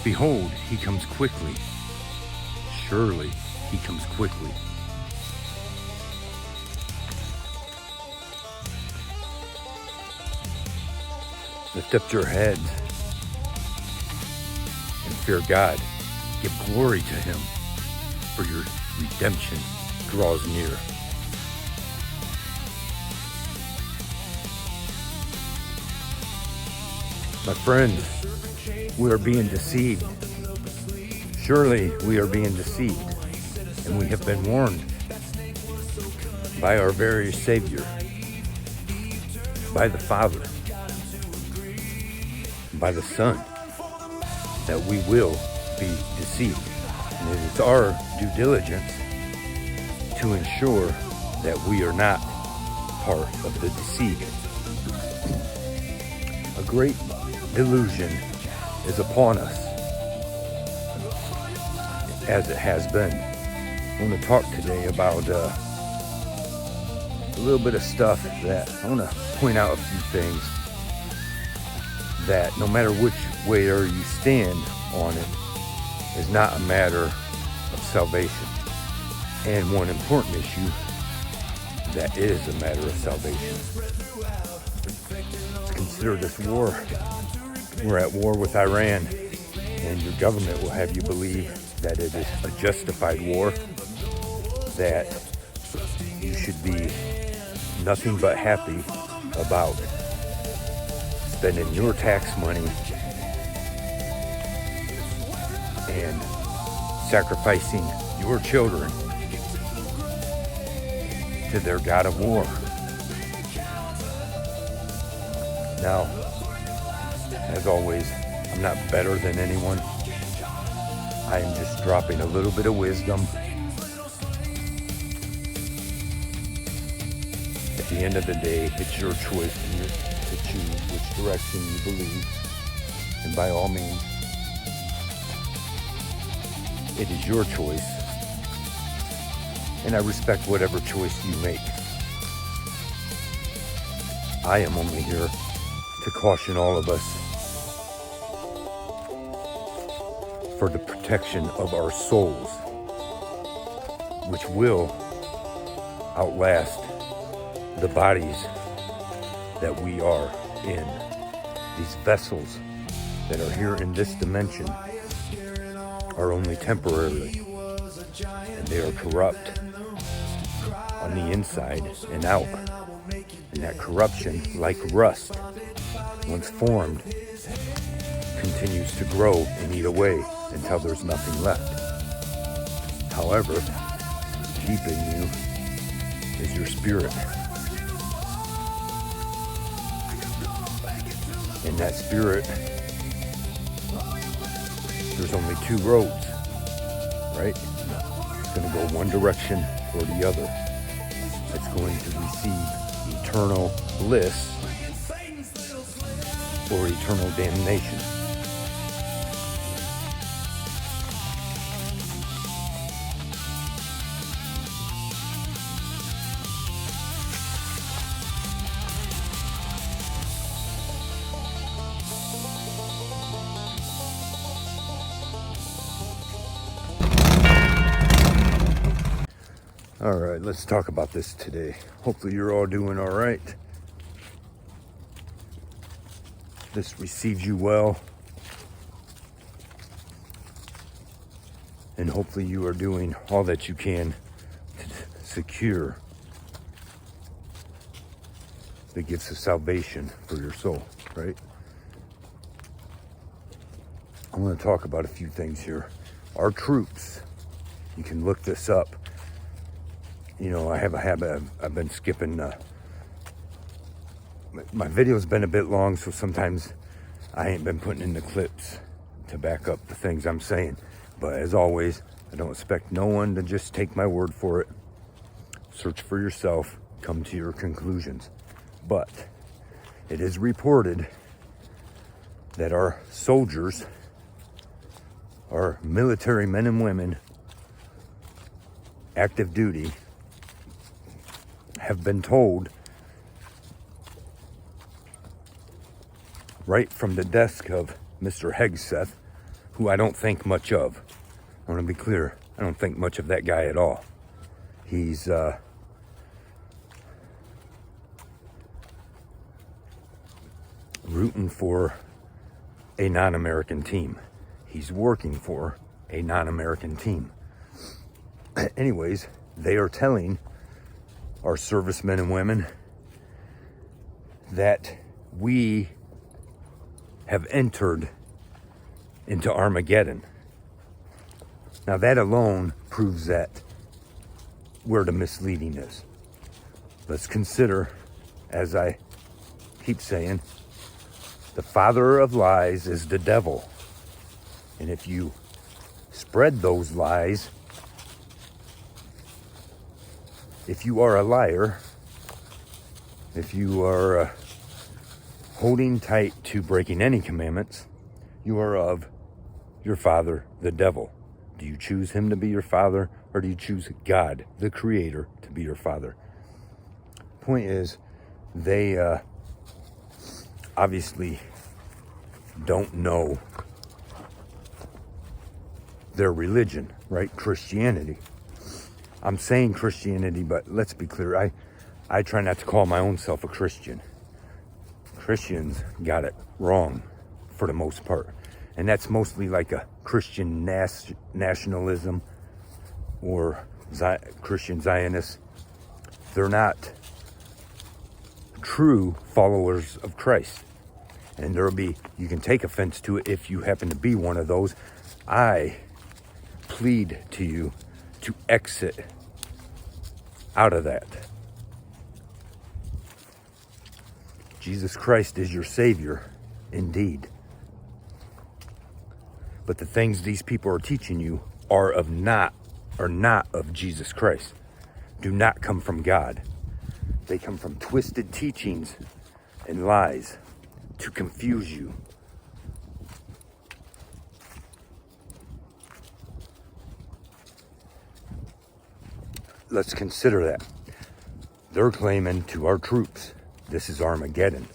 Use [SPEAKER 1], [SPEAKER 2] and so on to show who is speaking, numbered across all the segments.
[SPEAKER 1] Behold, he comes quickly. Surely he comes quickly. Lift up your heads and fear God. Give glory to him, for your redemption draws near. My friends, we are being deceived. Surely we are being deceived, and we have been warned by our very Savior, by the Father, by the Son, that we will be deceived. And it is our due diligence to ensure that we are not part of the deceived. A great delusion is upon us, as it has been. I want to talk today about a little bit of stuff that I want to point out a few things that no matter which way you stand on it is not a matter of salvation. And one important issue that is a matter of salvation. Let's consider this war. We're at war with Iran, and your government will have you believe that it is a justified war, that you should be nothing but happy about spending your tax money and sacrificing your children to their God of war. Now, as always, I'm not better than anyone. I am just dropping a little bit of wisdom. At the end of the day, it's your choice to choose which direction you believe. And by all means, it is your choice. And I respect whatever choice you make. I am only here to caution all of us for the protection of our souls, which will outlast the bodies that we are in. These vessels that are here in this dimension are only temporary, and they are corrupt on the inside and out. And that corruption, like rust, once formed, continues to grow and eat away until there's nothing left. However, deep in you is your spirit. In that spirit, there's only two roads, right? It's going to go one direction or the other. It's going to receive eternal bliss or eternal damnation. All right, let's talk about this today. Hopefully you're all doing all right. This receives you well. And hopefully you are doing all that you can to secure the gifts of salvation for your soul, right? I want to talk about a few things here. Our troops, you can look this up. You know, I have a habit, I've been skipping, my video's been a bit long, so sometimes I ain't been putting in the clips to back up the things I'm saying. But as always, I don't expect no one to just take my word for it. Search for yourself, come to your conclusions. But it is reported that our soldiers, our military men and women, active duty, have been told right from the desk of Mr. Hegseth, who I don't think much of. I want to be clear, I don't think much of that guy at all. He's rooting for a non-American team. He's working for a non-American team. Anyways, they are telling our servicemen and women that we have entered into Armageddon. Now that alone proves that where the misleading is. Let's consider, as I keep saying, the father of lies is the devil. And if you spread those lies, if you are a liar, if you are holding tight to breaking any commandments, you are of your father, the devil. Do you choose him to be your father, or do you choose God, the creator, to be your father? Point is, they obviously don't know their religion, right? Christianity. I'm saying Christianity, but let's be clear. I try not to call my own self a Christian. Christians got it wrong for the most part. And that's mostly like a Christian nationalism or Christian Zionists. They're not true followers of Christ. And you can take offense to it if you happen to be one of those. I plead to you to exit out of that. Jesus Christ is your Savior, indeed. But the things these people are teaching you are not of Jesus Christ. Do not come from God. They come from twisted teachings and lies to confuse you. Let's consider that. They're claiming to our troops, this is Armageddon,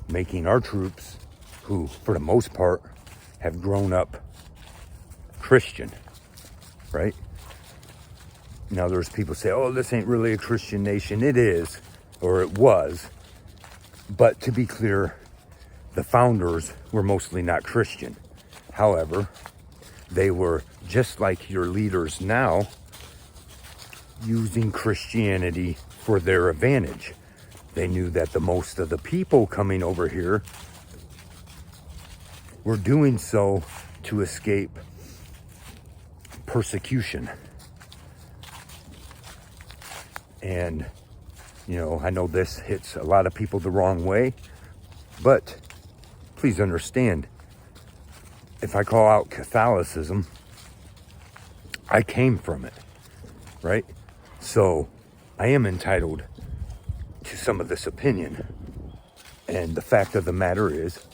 [SPEAKER 1] making our troops, who for the most part have grown up Christian, right? Now there's people say, oh, this ain't really a Christian nation. It is, or it was. But to be clear, the founders were mostly not Christian. However, they were just like your leaders now, using Christianity for their advantage. They knew that the most of the people coming over here were doing so to escape persecution. And, I know this hits a lot of people the wrong way, but please understand, if I call out Catholicism, I came from it, right? So I am entitled to some of this opinion. And the fact of the matter is,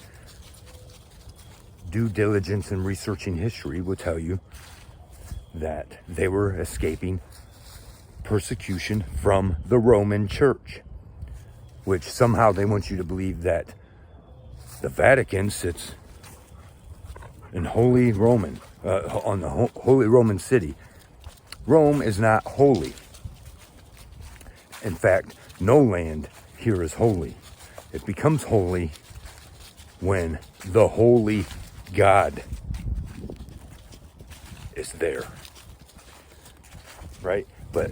[SPEAKER 1] due diligence in researching history will tell you that they were escaping persecution from the Roman Church, which somehow they want you to believe that the Vatican sits in Holy Roman, on the Holy Roman city. Rome is not holy. In fact, no land here is holy. It becomes holy when the holy God is there, right? But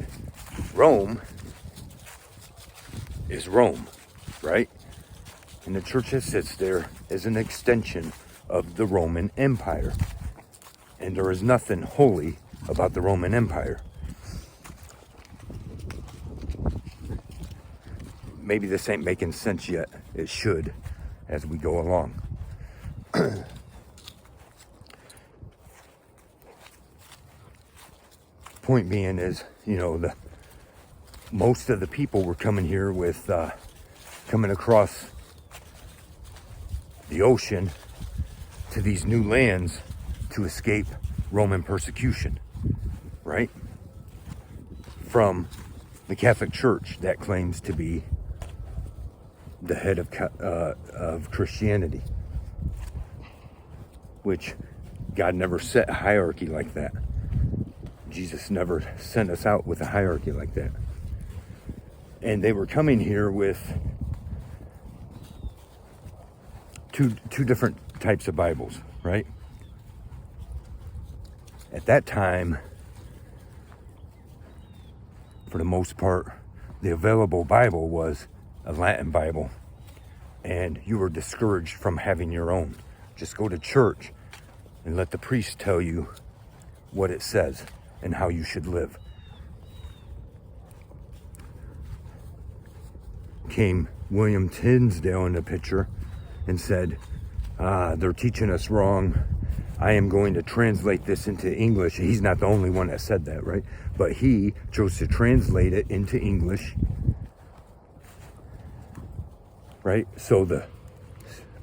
[SPEAKER 1] Rome is Rome, right? And the church that sits there is an extension of the Roman Empire. And there is nothing holy about the Roman Empire. Maybe this ain't making sense yet. It should as we go along. Point being is, most of the people were coming here with, coming across the ocean to these new lands to escape Roman persecution, right? From the Catholic Church that claims to be the head of Christianity, which God never set a hierarchy like that. Jesus never sent us out with a hierarchy like that. And they were coming here with two different types of Bibles, right? At that time, for the most part, the available Bible was a Latin Bible, and you were discouraged from having your own. Just go to church and let the priest tell you what it says and how you should live. Came William Tinsdale in the picture and said, they're teaching us wrong. I am going to translate this into English. He's not the only one that said that, right? But he chose to translate it into English, right? So the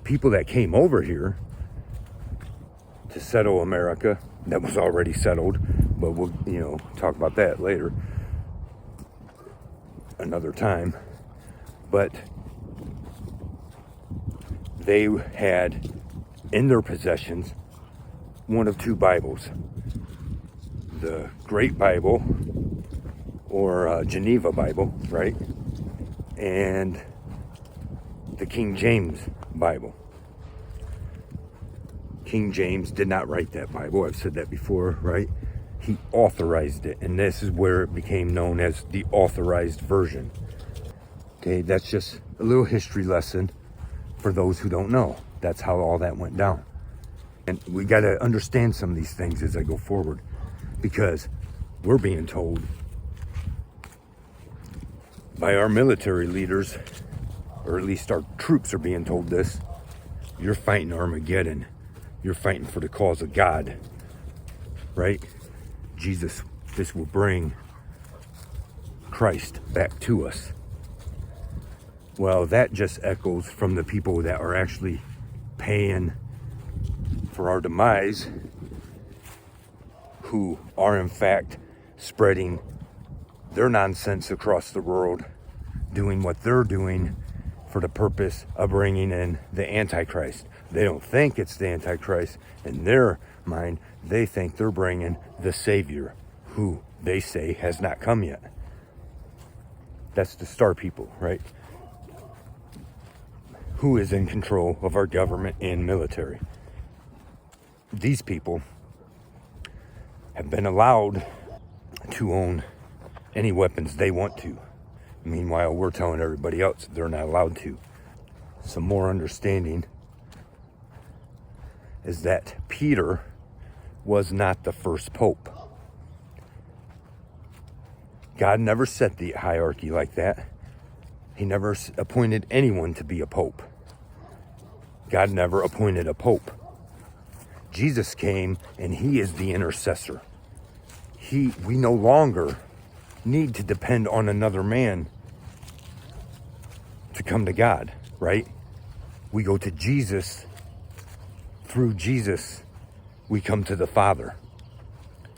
[SPEAKER 1] people that came over here to settle America, that was already settled, but we'll, talk about that later, another time. But they had in their possessions one of two Bibles, the Great Bible or Geneva Bible, right? And the King James Bible. King James did not write that Bible. I've said that before, right? He authorized it, and this is where it became known as the authorized version. Okay, that's just a little history lesson for those who don't know. That's how all that went down. And we got to understand some of these things as I go forward, because we're being told by our military leaders, or at least our troops are being told this: you're fighting Armageddon. You're fighting for the cause of God, right? Jesus, this will bring Christ back to us. Well, that just echoes from the people that are actually paying for our demise, who are in fact spreading their nonsense across the world, doing what they're doing for the purpose of bringing in the Antichrist. They don't think it's the Antichrist. In their mind, they think they're bringing the Savior, who they say has not come yet. That's the star people, right? Who is in control of our government and military. These people have been allowed to own any weapons they want to. Meanwhile, we're telling everybody else they're not allowed to. Some more understanding is that Peter was not the first pope. God never set the hierarchy like that. He never appointed anyone to be a pope. God never appointed a pope. Jesus came and he is the intercessor. We no longer need to depend on another man to come to God, right? We go to Jesus. Through Jesus, we come to the Father.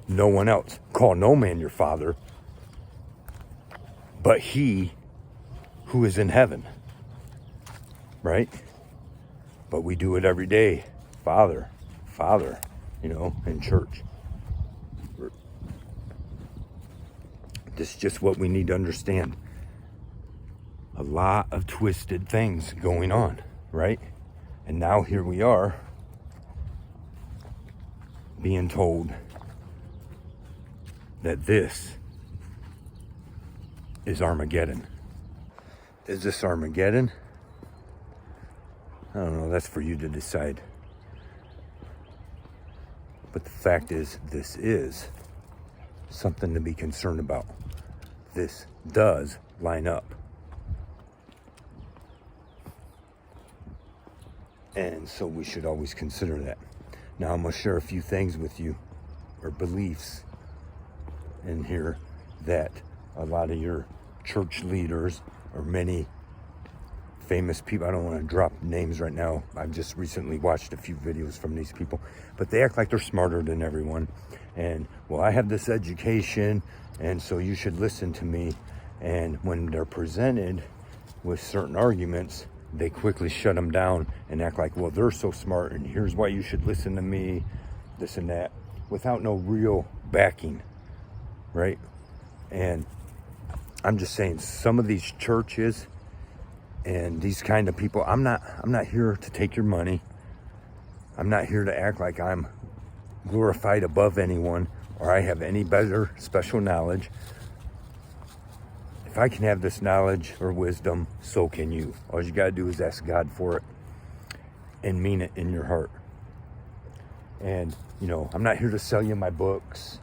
[SPEAKER 1] No one else. Call no man your father, but he who is in heaven, right? But we do it every day. Father, in church. This is just what we need to understand. A lot of twisted things going on, right? And now here we are being told that this is Armageddon. Is this Armageddon? I don't know, that's for you to decide. But the fact is, this is something to be concerned about. This does line up. And so we should always consider that. Now I'm going to share a few things with you, or beliefs in here, that a lot of your church leaders, or many famous people, I don't want to drop names right now, I've just recently watched a few videos from these people, but they act like they're smarter than everyone. And, well, I have this education, and so you should listen to me. And when they're presented with certain arguments, they quickly shut them down and act like, well, they're so smart, and here's why you should listen to me. this and that, without no real backing, right? And I'm just saying, some of these churches and these kind of people, I'm not here to take your money. I'm not here to act like I'm glorified above anyone or I have any better special knowledge. If I can have this knowledge or wisdom, so can you. All you got to do is ask God for it and mean it in your heart. And, I'm not here to sell you my books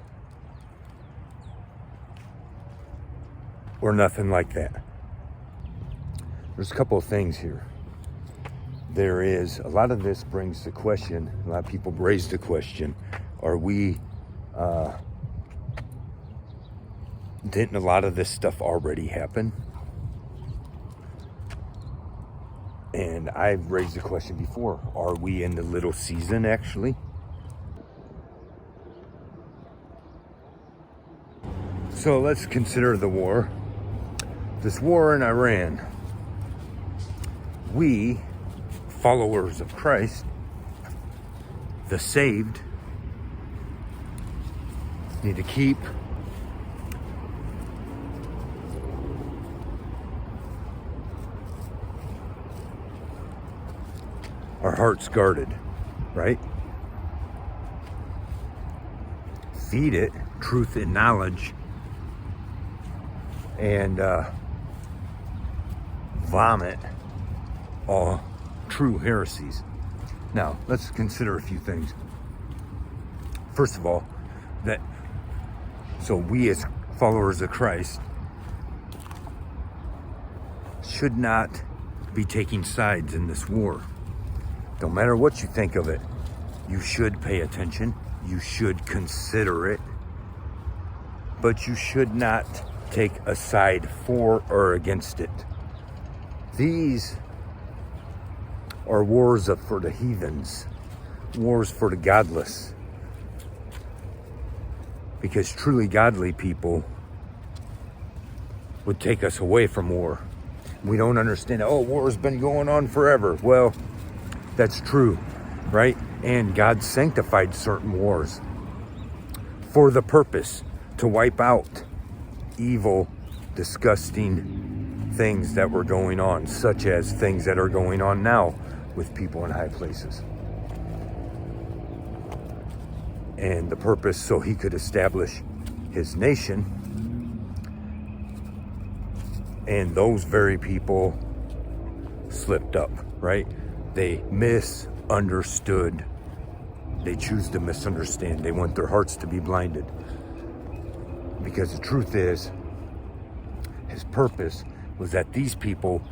[SPEAKER 1] or nothing like that. There's a couple of things here. There is, a lot of this brings the question, a lot of people raise the question, are we, didn't a lot of this stuff already happen? And I've raised the question before, are we in the little season actually? So let's consider the war. This war in Iran. We, followers of Christ, the saved, need to keep our hearts guarded, right? Feed it truth and knowledge, and vomit all true heresies. Now, let's consider a few things. First of all, so we as followers of Christ should not be taking sides in this war. No matter what you think of it, you should pay attention. You should consider it. But you should not take a side for or against it. These are wars for the heathens, wars for the godless. Because truly godly people would take us away from war. We don't understand, war's been going on forever. Well, that's true, right? And God sanctified certain wars for the purpose to wipe out evil, disgusting things that were going on, such as things that are going on now with people in high places. And the purpose so he could establish his nation. And those very people slipped up, right? They misunderstood. They choose to misunderstand. They want their hearts to be blinded. Because the truth is, his purpose was that these people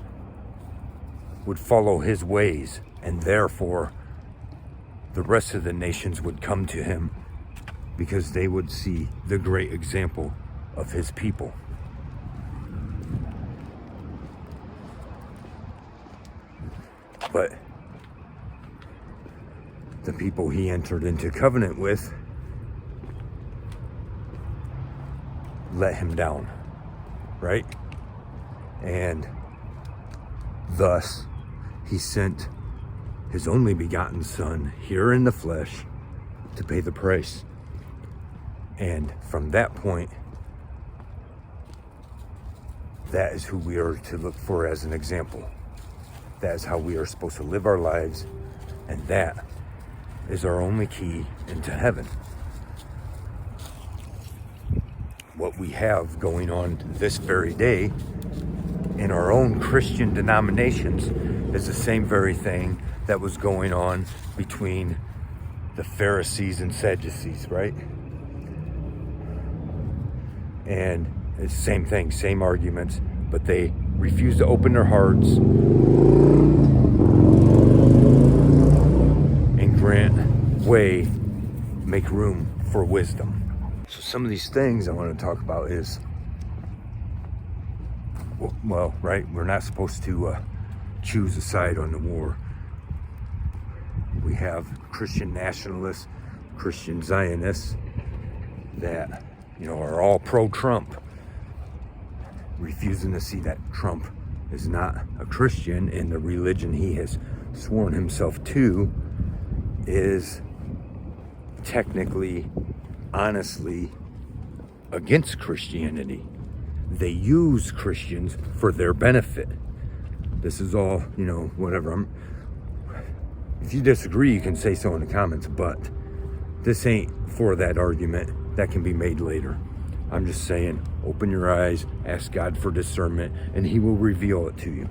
[SPEAKER 1] would follow his ways, and therefore the rest of the nations would come to him because they would see the great example of his people. But the people he entered into covenant with let him down, right? And thus he sent his only begotten son here in the flesh to pay the price. And from that point, that is who we are to look for as an example. That is how we are supposed to live our lives, and that is our only key into heaven. What we have going on this very day in our own Christian denominations is the same very thing that was going on between the Pharisees and Sadducees, right? And it's the same thing, same arguments, but they refuse to open their hearts and grant way, make room for wisdom. So some of these things I want to talk about is, well, right, we're not supposed to choose a side on the war. We have Christian nationalists, Christian Zionists that, are all pro-Trump, refusing to see that Trump is not a Christian and the religion he has sworn himself to is technically, honestly, against Christianity. They use Christians for their benefit. This is all, whatever. If you disagree, you can say so in the comments, but this ain't for that argument. That can be made later. I'm just saying, open your eyes, ask God for discernment, and He will reveal it to you.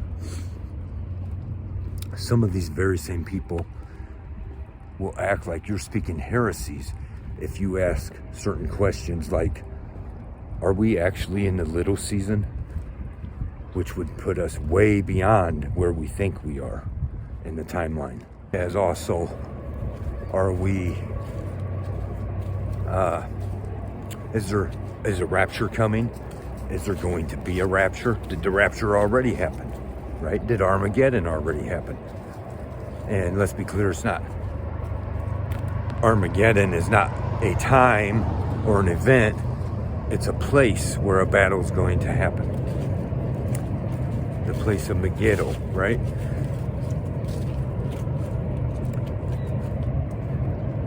[SPEAKER 1] Some of these very same people will act like you're speaking heresies if you ask certain questions like, are we actually in the little season? Which would put us way beyond where we think we are in the timeline. As also, are we, is a rapture coming? Is there going to be a rapture? Did the rapture already happen? Right? Did Armageddon already happen? And let's be clear, it's not. Armageddon is not a time or an event. It's a place where a battle is going to happen. The place of Megiddo, right?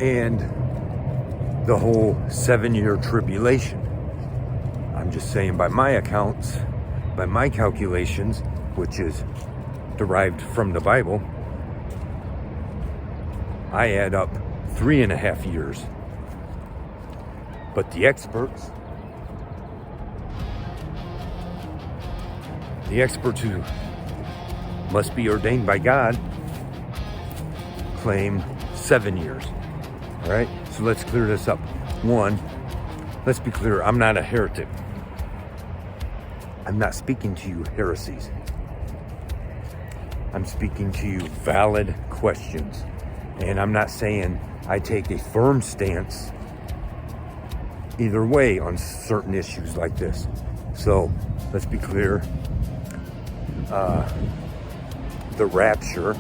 [SPEAKER 1] And the whole 7-year tribulation. I'm just saying, by my accounts, by my calculations, which is derived from the Bible, I add up 3.5 years. But the experts who must be ordained by God claim 7 years. All right, so let's clear this up. One, let's be clear, I'm not a heretic. I'm not speaking to you heresies. I'm speaking to you valid questions. And I'm not saying I take a firm stance either way on certain issues like this. So let's be clear. The rapture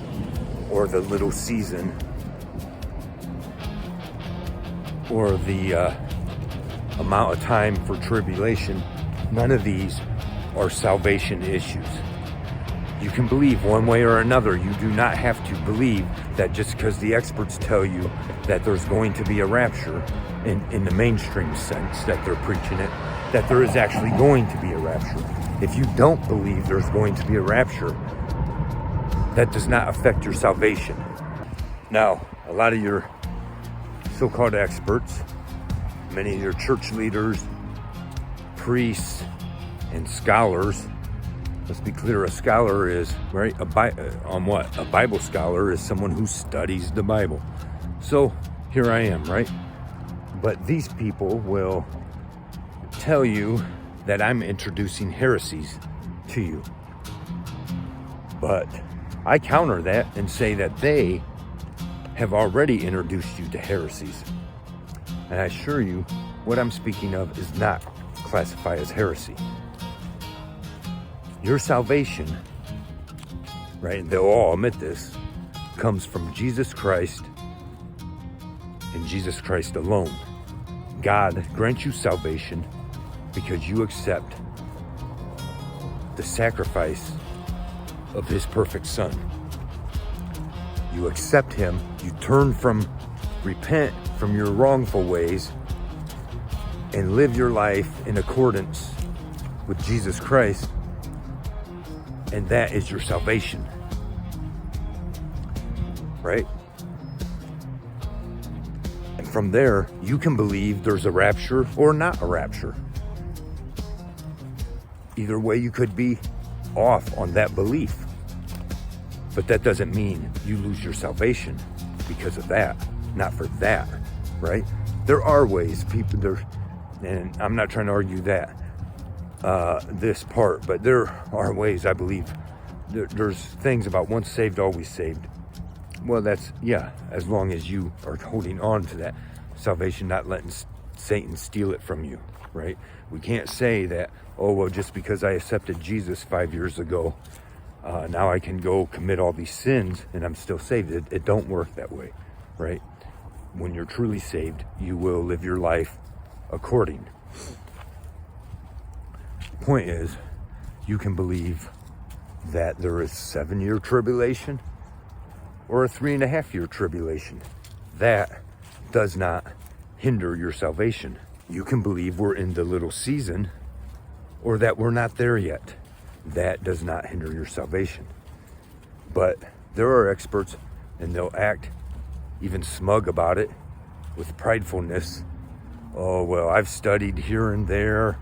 [SPEAKER 1] or the little season or the amount of time for tribulation, none of these are salvation issues. You can believe one way or another. You do not have to believe that just because the experts tell you that there's going to be a rapture in the mainstream sense that they're preaching it, that there is actually going to be a rapture. If you don't believe there's going to be a rapture, that does not affect your salvation. Now, a lot of your so-called experts, many of your church leaders, priests, and scholars, let's be clear, a scholar is, right, a Bible scholar is someone who studies the Bible. So here I am, right? But these people will tell you that I'm introducing heresies to you. But I counter that and say that they have already introduced you to heresies. And I assure you, what I'm speaking of is not classified as heresy. Your salvation, right, and they'll all admit this, comes from Jesus Christ and Jesus Christ alone. God grants you salvation because you accept the sacrifice of His perfect Son. You accept Him, you repent from your wrongful ways, and live your life in accordance with Jesus Christ, and that is your salvation. Right? And from there, you can believe there's a rapture or not a rapture. Either way, you could be off on that belief. But that doesn't mean you lose your salvation because of that. Not for that, right? There are ways and I'm not trying to argue that, this part, but there are ways, I believe, there's things about once saved, always saved. Well, that's, as long as you are holding on to that salvation, not letting Satan steal it from you, right? We can't say that, just because I accepted Jesus 5 years ago, now I can go commit all these sins and I'm still saved. It don't work that way, right? When you're truly saved, you will live your life according. Point is, you can believe that there is 7-year tribulation or a 3.5-year tribulation. That does not hinder your salvation. You can believe we're in the little season or that we're not there yet. That does not hinder your salvation. But there are experts, and they'll act even smug about it with pridefulness. Oh, well, I've studied here and there,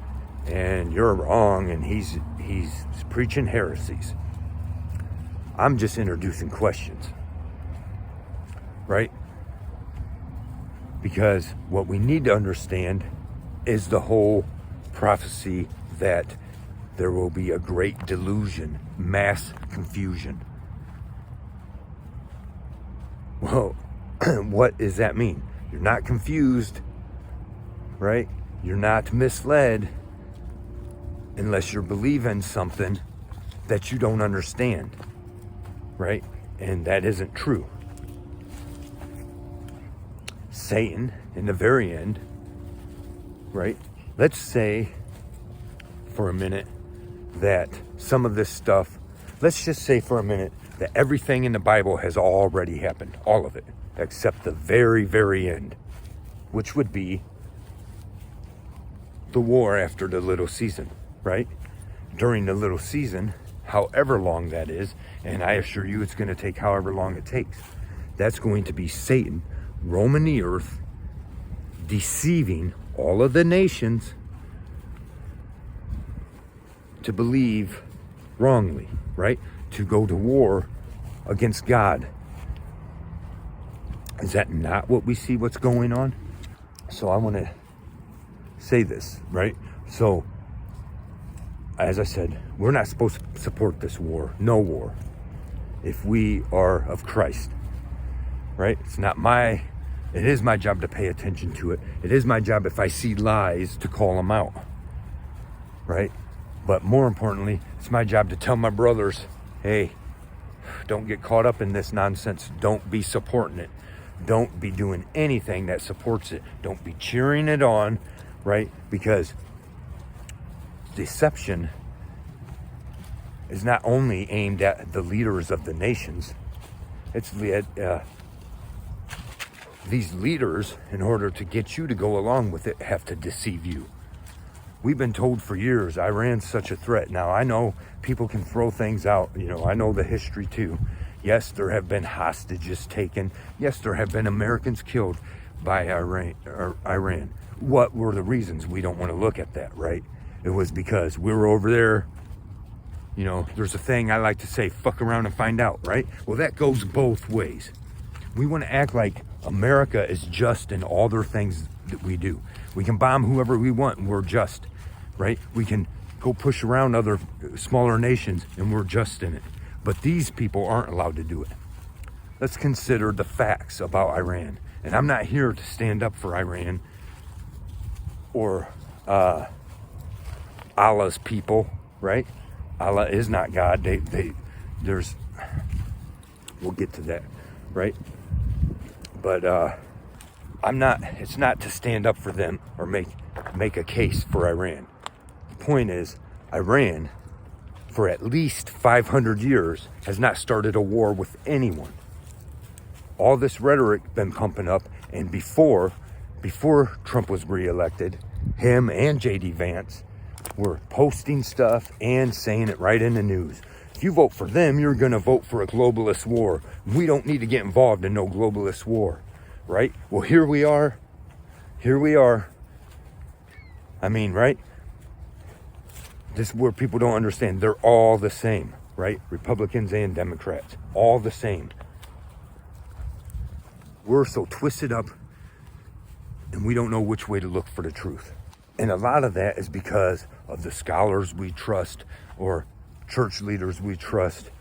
[SPEAKER 1] and you're wrong, and he's preaching heresies. I'm just introducing questions, right? Because what we need to understand is the whole prophecy that there will be a great delusion, mass confusion. Well, what does that mean? You're not confused, right? You're not misled unless you're believing something that you don't understand, right? And that isn't true. Satan, in the very end, right? Let's say for a minute that some of this stuff, let's just say for a minute that everything in the Bible has already happened, all of it, except the very, very end, which would be the war after the little season, right? During the little season, however long that is, and I assure you it's going to take however long it takes, that's going to be Satan roaming the earth, deceiving all of the nations to believe wrongly, right? To go to war against God. Is that not what we see what's going on? So I want to say this, right? So, as I said, we're not supposed to support this war, no war, if we are of Christ, right? It is my job to pay attention to it. It is my job, if I see lies, to call them out, right? But more importantly, it's my job to tell my brothers, hey, don't get caught up in this nonsense. Don't be supporting it. Don't be doing anything that supports it. Don't be cheering it on, right? Because deception is not only aimed at the leaders of the nations. It's these leaders, in order to get you to go along with it, have to deceive you. We've been told for years Iran's such a threat. Now, I know people can throw things out. I know the history too. Yes, there have been hostages taken. Yes, there have been Americans killed by Iran. What were the reasons? We don't want to look at that, right? It was because we were over there. There's a thing I like to say, fuck around and find out, right? Well, that goes both ways. We want to act like America is just in all their things that we do. We can bomb whoever we want and we're just, right? We can go push around other smaller nations and we're just in it. But these people aren't allowed to do it. Let's consider the facts about Iran. And I'm not here to stand up for Iran or Allah's people, right? Allah is not God. We'll get to that, right? But it's not to stand up for them or make a case for Iran. The point is, Iran, for at least 500 years, has not started a war with anyone. All this rhetoric been pumping up, and before Trump was reelected, him and J.D. Vance were posting stuff and saying it right in the news. If you vote for them, you're going to vote for a globalist war. We don't need to get involved in no globalist war, right? Well, here we are. I mean, right? This is where people don't understand. They're all the same, right? Republicans and Democrats, all the same. We're so twisted up and we don't know which way to look for the truth. And a lot of that is because of the scholars we trust, or church leaders we trust,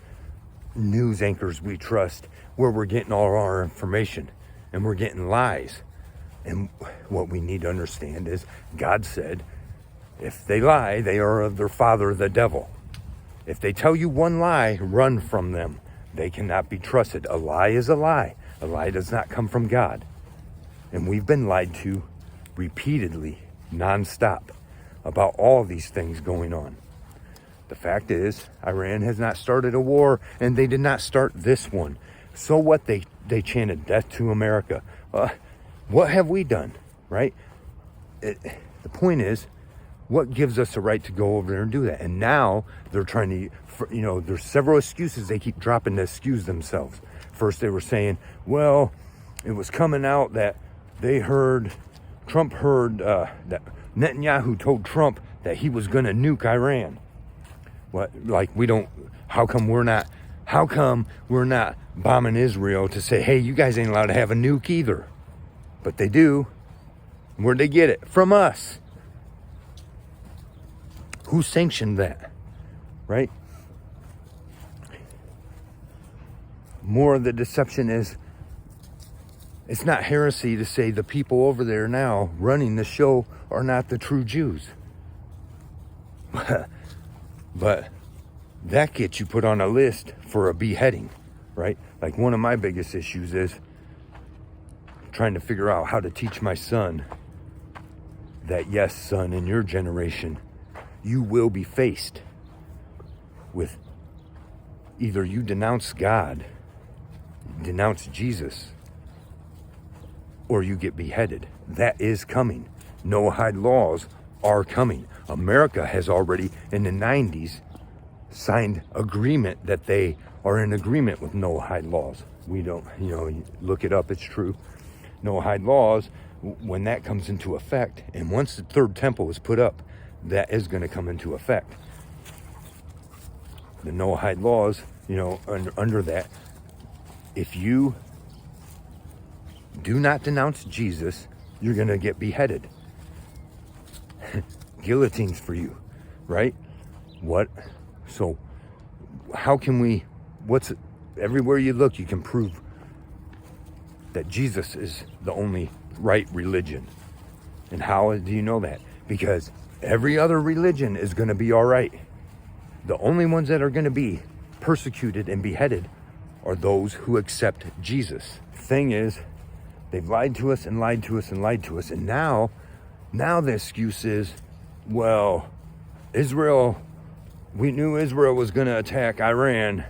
[SPEAKER 1] news anchors we trust, where we're getting all our information, and we're getting lies. And what we need to understand is God said, if they lie, they are of their father, the devil. If they tell you one lie, run from them. They cannot be trusted. A lie is a lie. A lie does not come from God. And we've been lied to repeatedly, nonstop, about all these things going on. The fact is, Iran has not started a war, and they did not start this one. So what? They chanted death to America. What have we done? right? The point is, what gives us the right to go over there and do that? And now they're trying to, there's several excuses they keep dropping to excuse themselves. First, they were saying, well, it was coming out that Trump heard that Netanyahu told Trump that he was going to nuke Iran. What, like, how come we're not bombing Israel to say, hey, you guys ain't allowed to have a nuke either? But they do. Where'd they get it? From us. Who sanctioned that? Right? More of the deception is, it's not heresy to say the people over there now running the show are not the true Jews. But that gets you put on a list for a beheading, right? Like, one of my biggest issues is trying to figure out how to teach my son that, yes, son, in your generation, you will be faced with either you denounce God, denounce Jesus, or you get beheaded. That is coming. No-hide laws are coming. America has already, in the 90s, signed agreement that they are in agreement with no-hide laws. We don't, look it up, it's true. No-hide laws, when that comes into effect, and once the third temple is put up, that is going to come into effect. The no-hide laws, under that, if you do not denounce Jesus, you're going to get beheaded. Guillotines for you, right? What? So how can we, everywhere you look, you can prove that Jesus is the only right religion. And how do you know that? Because every other religion is going to be all right. The only ones that are going to be persecuted and beheaded are those who accept Jesus. Thing is, they've lied to us and lied to us and lied to us. And now the excuse is, well, we knew Israel was going to attack Iran,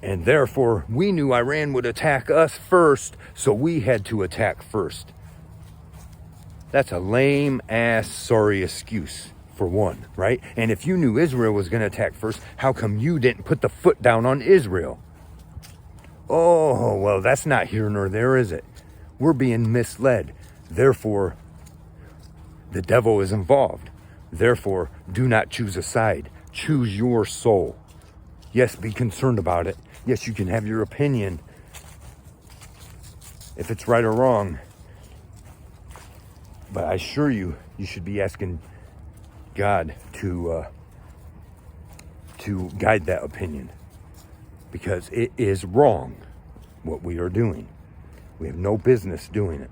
[SPEAKER 1] and therefore we knew Iran would attack us first, so we had to attack first. That's a lame ass sorry excuse, for one, right? And if you knew Israel was going to attack first, how come you didn't put the foot down on Israel? Oh, well, that's not here nor there, is it? We're being misled. Therefore, the devil is involved. Therefore, do not choose a side. Choose your soul. Yes, be concerned about it. Yes, you can have your opinion if it's right or wrong. But I assure you, you should be asking God to guide that opinion. Because it is wrong what we are doing. We have no business doing it.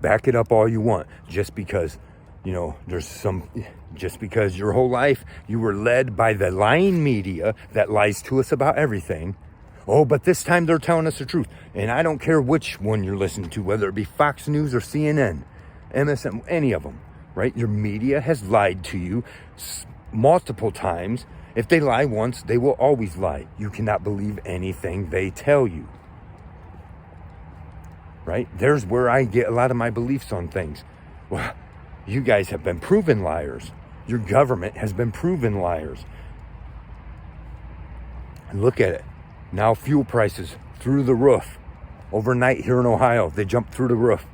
[SPEAKER 1] Back it up all you want. Just because, just because your whole life you were led by the lying media that lies to us about everything. Oh, but this time they're telling us the truth. And I don't care which one you're listening to, whether it be Fox News or CNN, MSN, any of them, right? Your media has lied to you multiple times. If they lie once, they will always lie. You cannot believe anything they tell you. Right? There's where I get a lot of my beliefs on things. Well, you guys have been proven liars. Your government has been proven liars. And look at it. Now fuel prices through the roof. Overnight here in Ohio, they jumped through the roof.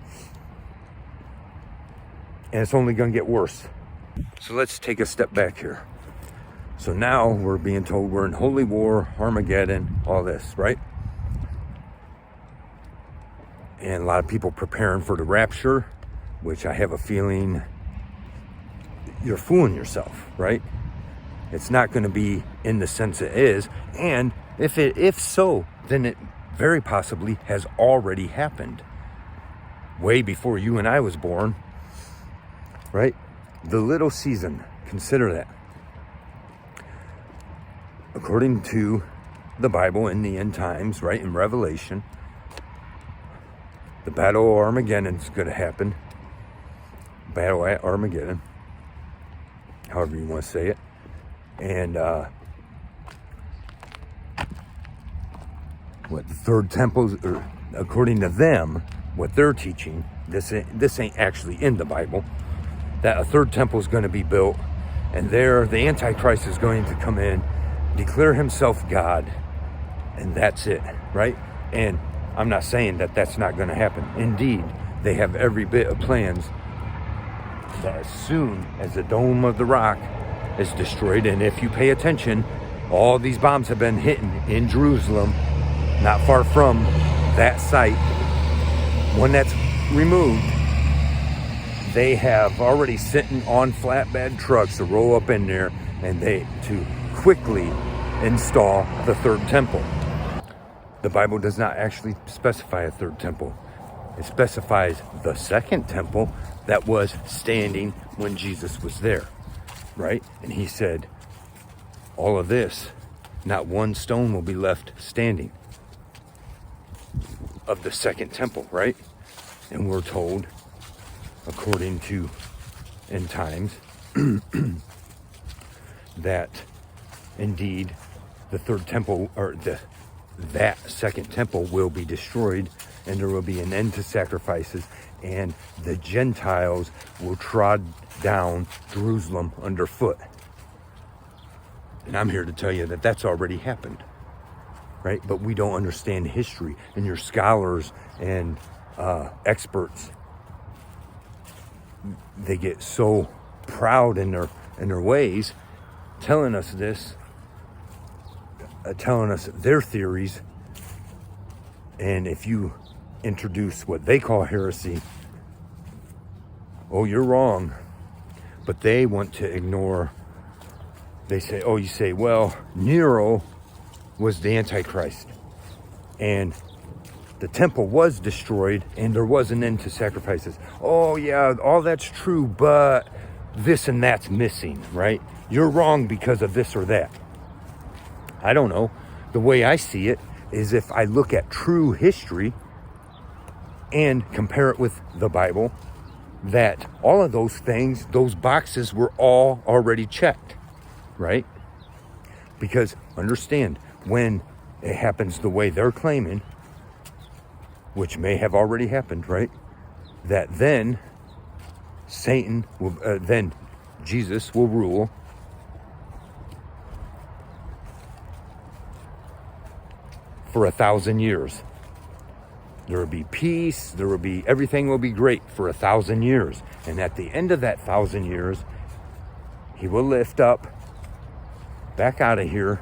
[SPEAKER 1] And it's only going to get worse. So let's take a step back here. So now we're being told we're in holy war, Armageddon, all this, right? And a lot of people preparing for the rapture, which I have a feeling you're fooling yourself, right? It's not going to be in the sense it is. And if so, then it very possibly has already happened. Way before you and I was born, right? The little season, consider that. According to the Bible in the end times, right, in Revelation, the Battle of Armageddon is going to happen. Battle at Armageddon, however you want to say it. And the third temple, according to them, what they're teaching, this ain't actually in the Bible, that a third temple is going to be built, and there the Antichrist is going to come in, declare himself God, and that's it, right? And I'm not saying that that's not going to happen. Indeed, they have every bit of plans that as soon as the Dome of the Rock is destroyed, and if you pay attention, all these bombs have been hitting in Jerusalem, not far from that site. When that's removed, they have already sitting on flatbed trucks to roll up in there and to quickly install the third temple. The Bible does not actually specify a third temple. It specifies the second temple that was standing when Jesus was there, right? And he said, all of this, not one stone will be left standing of the second temple, right? And we're told, according to end times, that indeed the third temple, or that second temple, will be destroyed, and there will be an end to sacrifices, and the Gentiles will trod down Jerusalem underfoot. And I'm here to tell you that that's already happened, right? But we don't understand history, and your scholars and experts, they get so proud in their ways, telling us this, telling us their theories. And if you introduce what they call heresy, oh, you're wrong. But they want to ignore. They say, oh, you say, well, Nero was the Antichrist, and the temple was destroyed, and there was an end to sacrifices. Oh, yeah, all that's true, but this and that's missing, right? You're wrong because of this or that. I don't know. The way I see it is, if I look at true history and compare it with the Bible, that all of those things, those boxes, were all already checked, right? Because understand, when it happens the way they're claiming, which may have already happened, right? That then Satan will, then Jesus will rule for 1,000 years. There will be peace. There will be, everything will be great for 1,000 years. And at the end of that 1,000 years, he will lift up back out of here.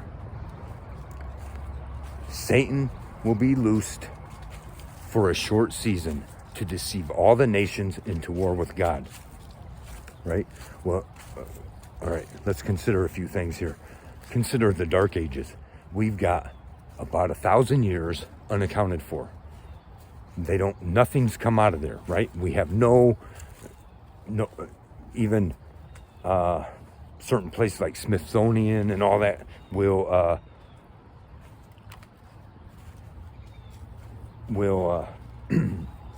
[SPEAKER 1] Satan will be loosed for a short season to deceive all the nations into war with God, right? Well, all right, let's consider a few things here. Consider the Dark Ages. We've got about 1,000 years unaccounted for. Nothing's come out of there, right? We have no, even certain places like Smithsonian and all that will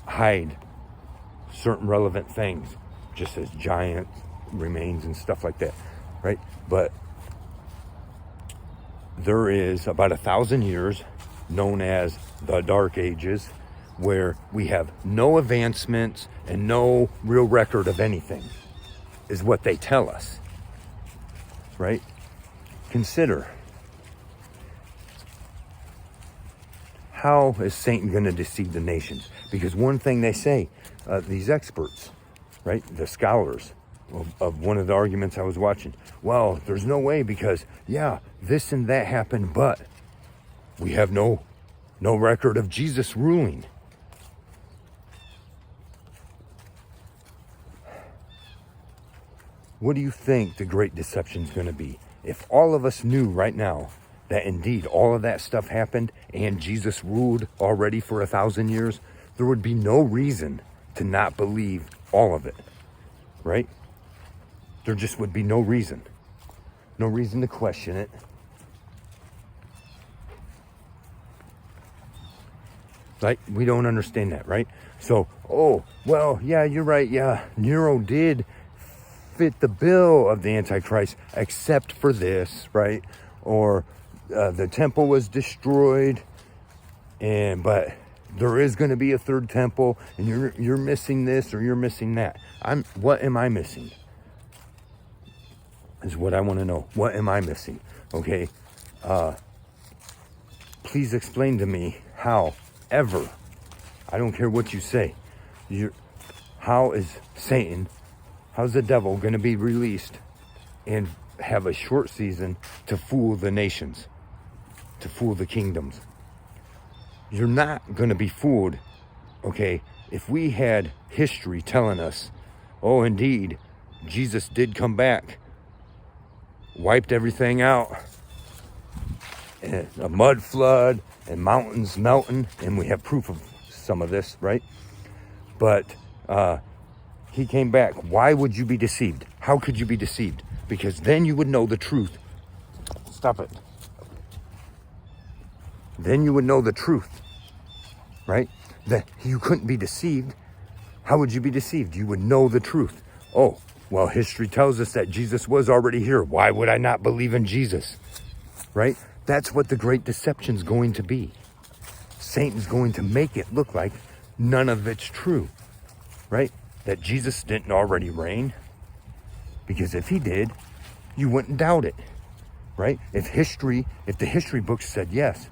[SPEAKER 1] hide certain relevant things, just as giant remains and stuff like that, right? But there is about 1,000 years known as the Dark Ages, where we have no advancements and no real record of anything, is what they tell us, right? Consider, how is Satan going to deceive the nations? Because one thing they say, these experts, right, the scholars of one of the arguments I was watching, well, there's no way, because, yeah, this and that happened, but we have no record of Jesus ruling. What do you think the Great Deception is going to be? If all of us knew right now that indeed all of that stuff happened and Jesus ruled already for 1,000 years, there would be no reason to not believe all of it, right? There just would be no reason to question it. Like, we don't understand that, right? So, oh, well, yeah, you're right. Yeah, Nero did fit the bill of the Antichrist, except for this, right? Or the temple was destroyed, but there is going to be a third temple, and you're missing this or you're missing that. What am I missing? Is what I want to know. What am I missing? Okay. Please explain to me how ever. I don't care what you say. How is Satan, how's the devil going to be released and have a short season to fool the nations, to fool the kingdoms? You're not going to be fooled, okay? If we had history telling us, oh, indeed, Jesus did come back, wiped everything out, and a mud flood and mountains melting, and we have proof of some of this, right? But he came back. Why would you be deceived? How could you be deceived? Because then you would know the truth. Stop it. Then you would know the truth, right? That you couldn't be deceived. How would you be deceived? You would know the truth. Oh, well, history tells us that Jesus was already here. Why would I not believe in Jesus? Right? That's what the great deception's going to be. Satan's going to make it look like none of it's true, right? That Jesus didn't already reign. Because if he did, you wouldn't doubt it, right? If the history books said yes,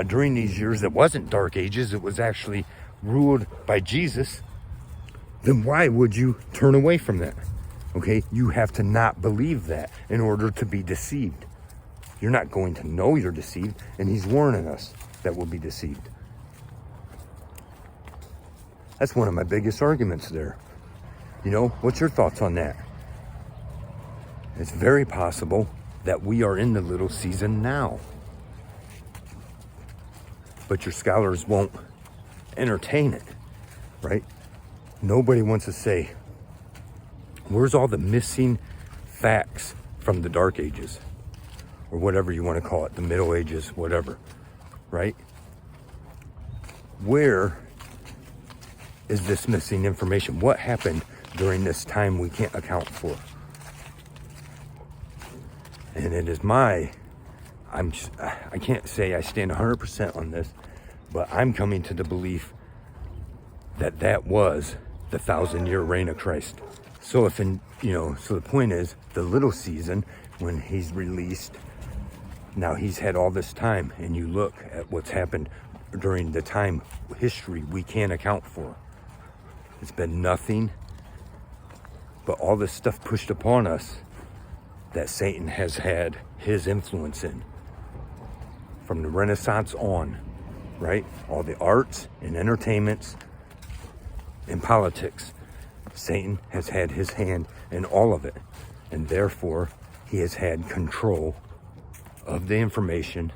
[SPEAKER 1] during these years it wasn't dark ages, it was actually ruled by Jesus, then why would you turn away from that? Okay, you have to not believe that in order to be deceived. You're not going to know you're deceived, and he's warning us that we'll be deceived. That's one of my biggest arguments there. You know, what's your thoughts on that? It's very possible that we are in the little season now. But your scholars won't entertain it, right? Nobody wants to say, where's all the missing facts from the Dark Ages? Or whatever you want to call it, the Middle Ages, whatever, right? Where is this missing information? What happened during this time we can't account for? And it is I can't say I stand 100% on this, but I'm coming to the belief that that was the 1,000-year reign of Christ. So so the point is, the little season, when he's released, now he's had all this time, and you look at what's happened during the time history we can't account for. It's been nothing but all this stuff pushed upon us that Satan has had his influence in. From the Renaissance on, right? All the arts and entertainments and politics. Satan has had his hand in all of it. And therefore, he has had control of the information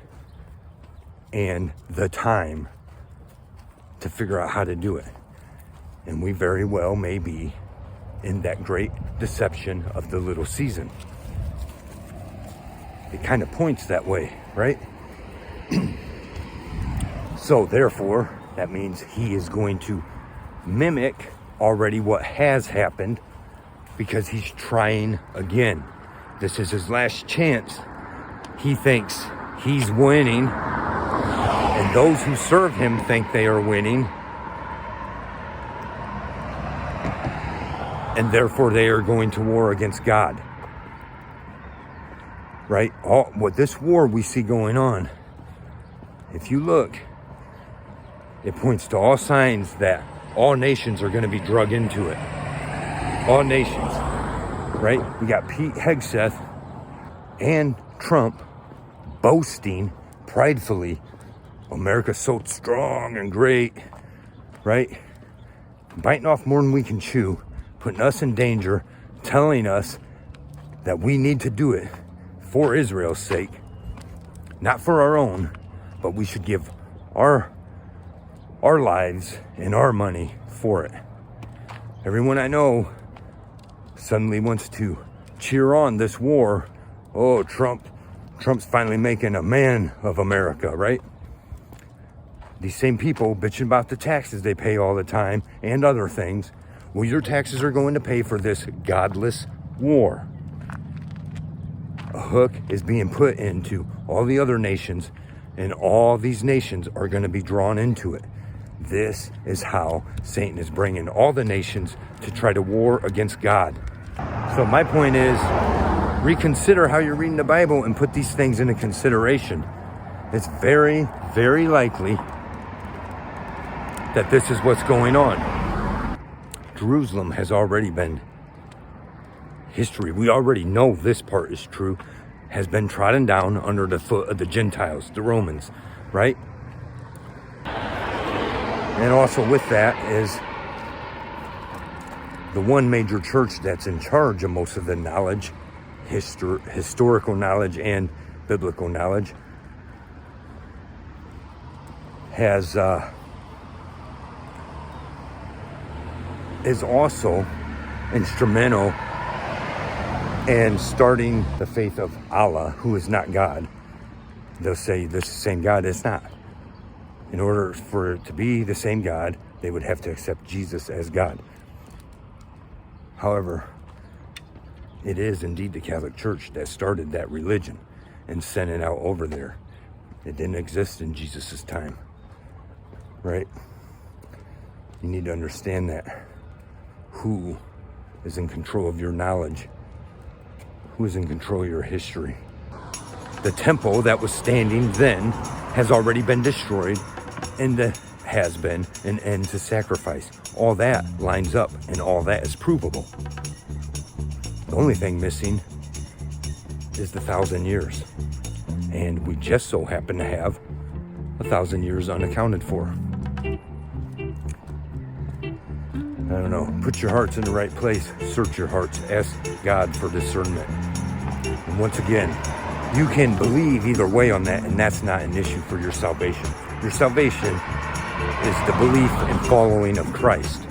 [SPEAKER 1] and the time to figure out how to do it. And we very well may be in that great deception of the little season. It kind of points that way, right? So therefore, that means he is going to mimic already what has happened, because he's trying again. This is his last chance. He thinks he's winning, and those who serve him think they are winning, and therefore they are going to war against God. Right? What this war we see going on, if you look, it points to all signs that all nations are going to be drug into it. All nations. Right? We got Pete Hegseth and Trump boasting pridefully, America's so strong and great, right? Biting off more than we can chew, putting us in danger, telling us that we need to do it for Israel's sake, not for our own, but we should give our lives and our money for it. Everyone I know suddenly wants to cheer on this war. Oh, Trump's finally making a man of America, right? These same people bitching about the taxes they pay all the time and other things. Well, your taxes are going to pay for this godless war. A hook is being put into all the other nations, and all these nations are going to be drawn into it. this is how Satan is bringing all the nations to try to war against God. So my point is, reconsider how you're reading the Bible and put these things into consideration. It's very, very likely that this is what's going on. Jerusalem has already been history. We already know this part is true. Has been trodden down under the foot of the Gentiles, the Romans, right? And also with that is the one major church that's in charge of most of the knowledge, historical knowledge and biblical knowledge, is also instrumental in starting the faith of Allah, who is not God. They'll say this is the same God. It's not. In order for it to be the same God, they would have to accept Jesus as God. However, it is indeed the Catholic Church that started that religion and sent it out over there. It didn't exist in Jesus' time, right? You need to understand that. Who is in control of your knowledge? Who is in control of your history? The temple that was standing then has already been destroyed, and has been an end to sacrifice. All that lines up, and all that is provable. The only thing missing is the 1,000 years. And we just so happen to have 1,000 years unaccounted for. I don't know. Put your hearts in the right place. Search your hearts. Ask God for discernment. And once again, you can believe either way on that, and that's not an issue for your salvation. Your salvation is the belief and following of Christ.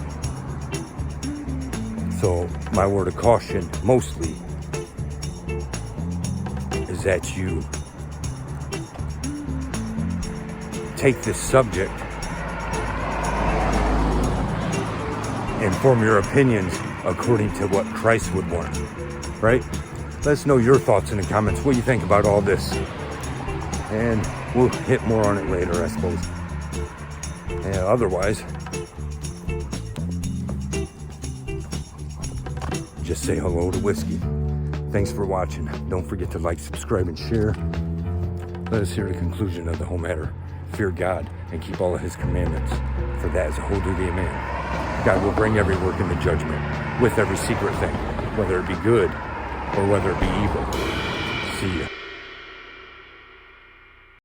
[SPEAKER 1] So my word of caution mostly is that you take this subject and form your opinions according to what Christ would want, right? Let us know your thoughts in the comments. What do you think about all this? And we'll hit more on it later, I suppose. And otherwise, just say hello to whiskey. Thanks for watching. Don't forget to like, subscribe, and share. Let us hear the conclusion of the whole matter. Fear God and keep all of his commandments, for that is the whole duty of man. God will bring every work into judgment with every secret thing, whether it be good or whether it be evil. See ya.